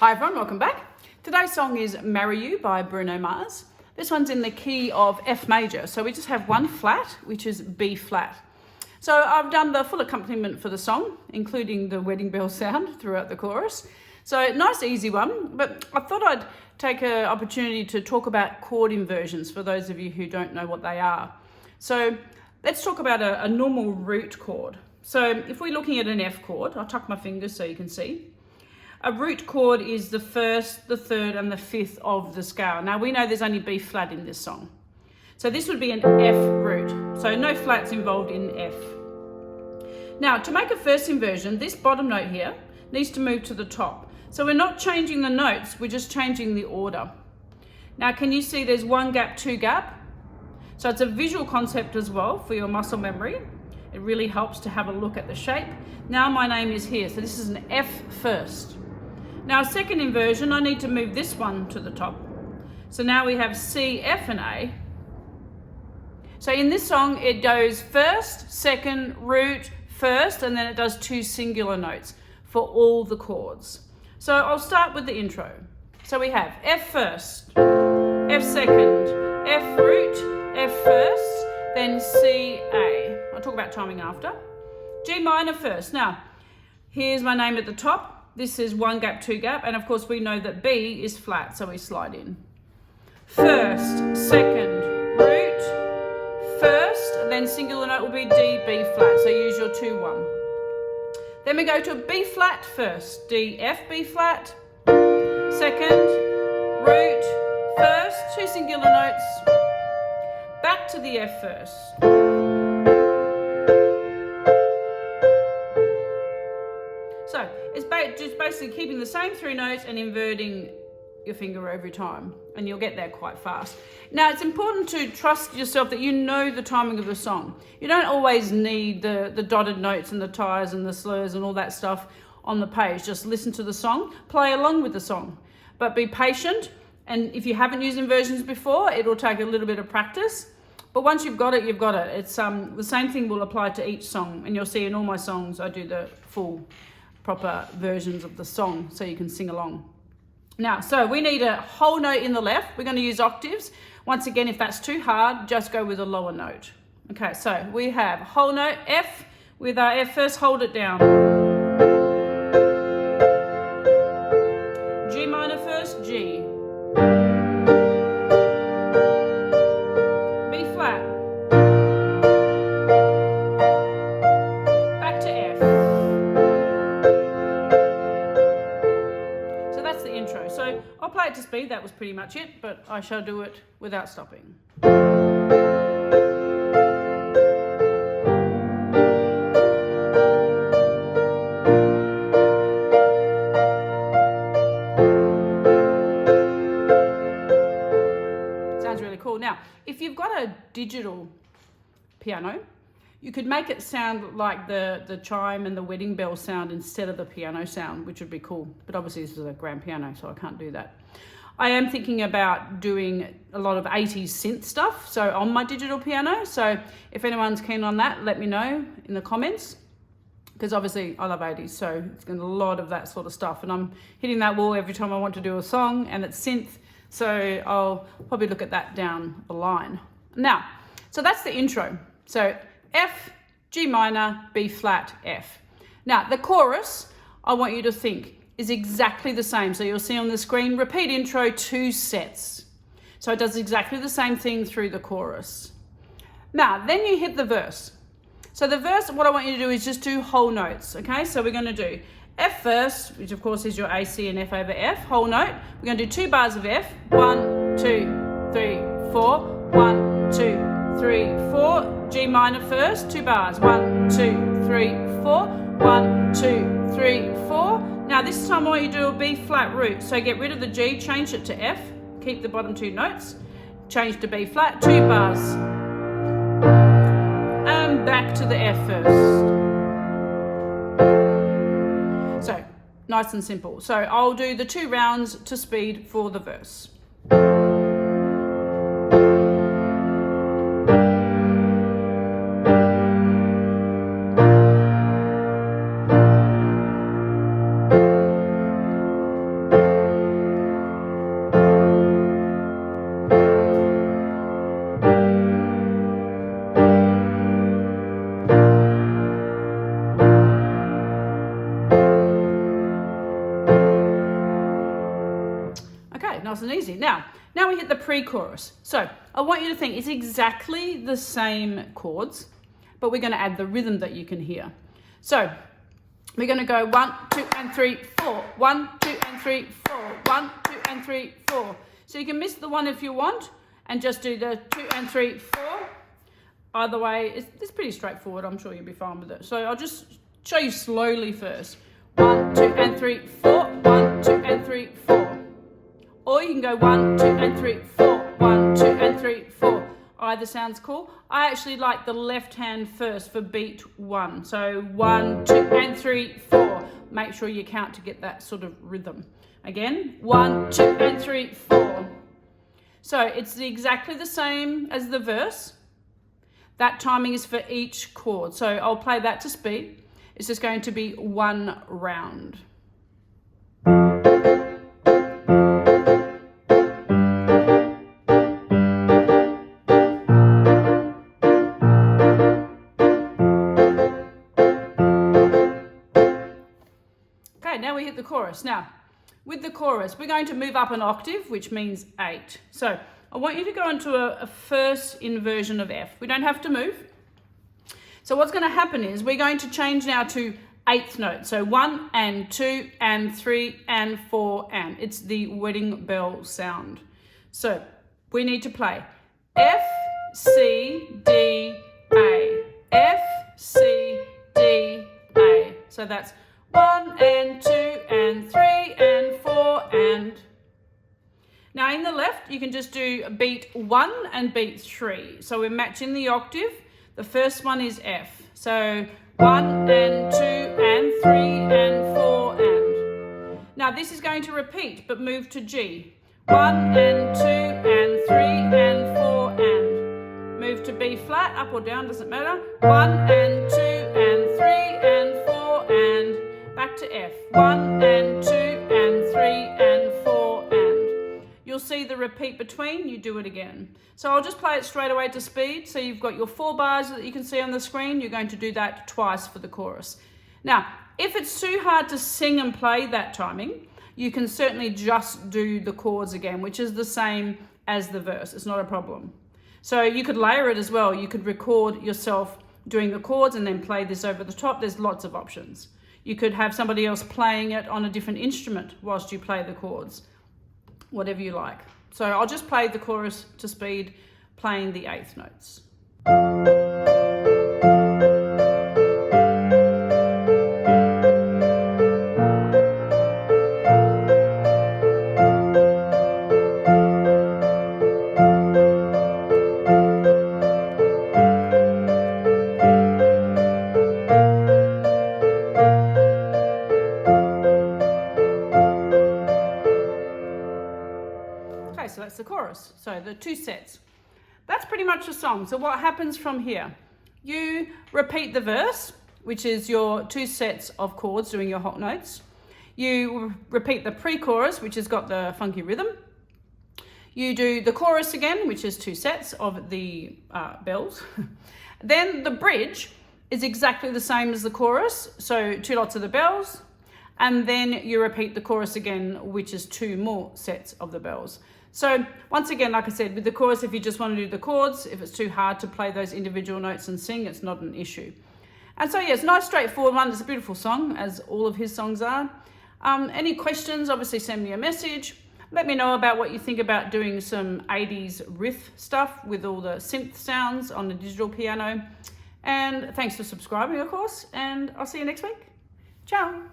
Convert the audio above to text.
Hi everyone, welcome back. Today's song is Marry You by Bruno Mars. This one's in the key of F major, so we just have one flat, which is B flat. So I've done the full accompaniment for the song, including the wedding bell sound throughout the chorus. So nice easy one, but I thought I'd take an opportunity to talk about chord inversions for those of you who don't know what they are. So let's talk about a normal root chord. So if we're looking at an F chord, I'll tuck my fingers so you can see. A root chord is the first, the third, and the fifth of the scale. Now we know there's only B flat in this song. So this would be an F root. So no flats involved in F. Now to make a first inversion, this bottom note here needs to move to the top. So we're not changing the notes, we're just changing the order. Now can you see there's one gap, two gap? So it's a visual concept as well for your muscle memory. It really helps to have a look at the shape. Now my name is here, so this is an F first. Now second inversion, I need to move this one to the top. So now we have C, F and A. So in this song, it goes first, second, root, first, and then it does two singular notes for all the chords. So I'll start with the intro. So we have F first, F second, F root, F first, then C, A. I'll talk about timing after. G minor first. Now, here's my name at the top. This is one gap, two gap, and of course we know that B is flat, so we slide in. First, second, root, first, and then singular note will be D, B flat, so use your 2-1. Then we go to a B flat first, D, F, B flat, second, root, first, two singular notes, back to the F first. So it's just basically keeping the same three notes and inverting your finger every time, and you'll get there quite fast. Now it's important to trust yourself that you know the timing of the song. You don't always need the dotted notes and the ties and the slurs and all that stuff on the page. Just listen to the song, play along with the song, but be patient. And if you haven't used inversions before, it will take a little bit of practice. But once you've got it, you've got it. It's the same thing will apply to each song, and you'll see in all my songs I do the full proper versions of the song so you can sing along. Now, so we need a whole note in the left. We're going to use octaves. Once again, if that's too hard, just go with a lower note. Okay, so we have whole note F with our F first, hold it down. G minor first, G. B flat. Back to F. So that's the intro. So I'll play it to speed, that was pretty much it, but I shall do it without stopping. Sounds really cool. Now, if you've got a digital piano, you could make it sound like the chime and the wedding bell sound instead of the piano sound, which would be cool. But obviously this is a grand piano, so I can't do that. I am thinking about doing a lot of 80s synth stuff, so on my digital piano. So if anyone's keen on that, let me know in the comments, because obviously I love 80s, so it's got a lot of that sort of stuff. And I'm hitting that wall every time I want to do a song, and it's synth, so I'll probably look at that down the line. Now, so that's the intro. So F, G minor, B flat, F. Now the chorus, I want you to think, is exactly the same. So you'll see on the screen, repeat intro 2 sets. So it does exactly the same thing through the chorus. Now, then you hit the verse. So the verse, what I want you to do is just do whole notes, okay? So we're gonna do F first, which of course is your A, C, and F over F, whole note. We're gonna do 2 bars of F, 1, 2, 3, 4, 1, 2, 3, 4, G minor first, 2 bars, 1, 2, 3, 4, 1, 2, 3, 4. Now this time I want you to do a B flat root. So get rid of the G, change it to F, keep the bottom 2 notes, change to B flat, 2 bars. And back to the F first. So nice and simple. So I'll do the 2 rounds to speed for the verse. Okay, nice and easy. Now we hit the pre-chorus. So I want you to think it's exactly the same chords, but we're going to add the rhythm that you can hear. So we're going to go 1, 2, and 3, 4. 1, 2, and 3, 4. 1, 2, and 3, 4. So you can miss the 1 if you want, and just do the 2 and 3, 4. Either way, it's pretty straightforward. I'm sure you'll be fine with it. So I'll just show you slowly first. 1, 2, and 3, 4. 1, 2, and 3, 4. Or you can go 1, 2, and 3, 4. 1, 2, and 3, 4. Either sounds cool. I actually like the left hand first for beat 1. So 1, 2, and 3, 4. Make sure you count to get that sort of rhythm. Again, 1, 2, and 3, 4. So it's exactly the same as the verse. That timing is for each chord. So I'll play that to speed. It's just going to be 1 round. Okay, now we hit the chorus. Now, with the chorus, we're going to move up an octave, which means 8. So I want you to go into a first inversion of F. We don't have to move. So what's going to happen is we're going to change now to 8th note. So 1 and 2 and 3 and 4 and. It's the wedding bell sound. So we need to play F, C, D, A. F, C, D, A. So that's 1 and 2 and 3 and 4 and. Now in the left, you can just do beat 1 and beat 3. So we're matching the octave. The first one is F. So 1 and 2 and 3 and 4 and. Now this is going to repeat, but move to G. 1 and 2 and 3 and 4 and. Move to B flat, up or down, doesn't matter. 1 and 2 and 3 and 4 and. Back to F. 1 and 2 and 3 and 4 and. You'll see the repeat between, you do it again. So I'll just play it straight away to speed. So you've got your 4 bars that you can see on the screen. You're going to do that twice for the chorus. Now, if it's too hard to sing and play that timing, you can certainly just do the chords again, which is the same as the verse. It's not a problem. So you could layer it as well. You could record yourself doing the chords and then play this over the top. There's lots of options. You could have somebody else playing it on a different instrument whilst you play the chords. Whatever you like. So I'll just play the chorus to speed, playing the 8th notes. Okay, so that's the chorus. So the 2 sets. That's pretty much the song. So what happens from here? You repeat the verse, which is your 2 sets of chords doing your hot notes. You repeat the pre-chorus, which has got the funky rhythm. You do the chorus again, which is 2 sets of the bells. Then the bridge is exactly the same as the chorus. So 2 lots of the bells. And then you repeat the chorus again, which is 2 more sets of the bells. So once again, like I said, with the chorus, if you just want to do the chords, if it's too hard to play those individual notes and sing, it's not an issue. And so yeah, it's a nice straightforward one. It's a beautiful song, as all of his songs are. Any questions, obviously send me a message. Let me know about what you think about doing some 80s riff stuff with all the synth sounds on the digital piano. And thanks for subscribing, of course, and I'll see you next week. Ciao.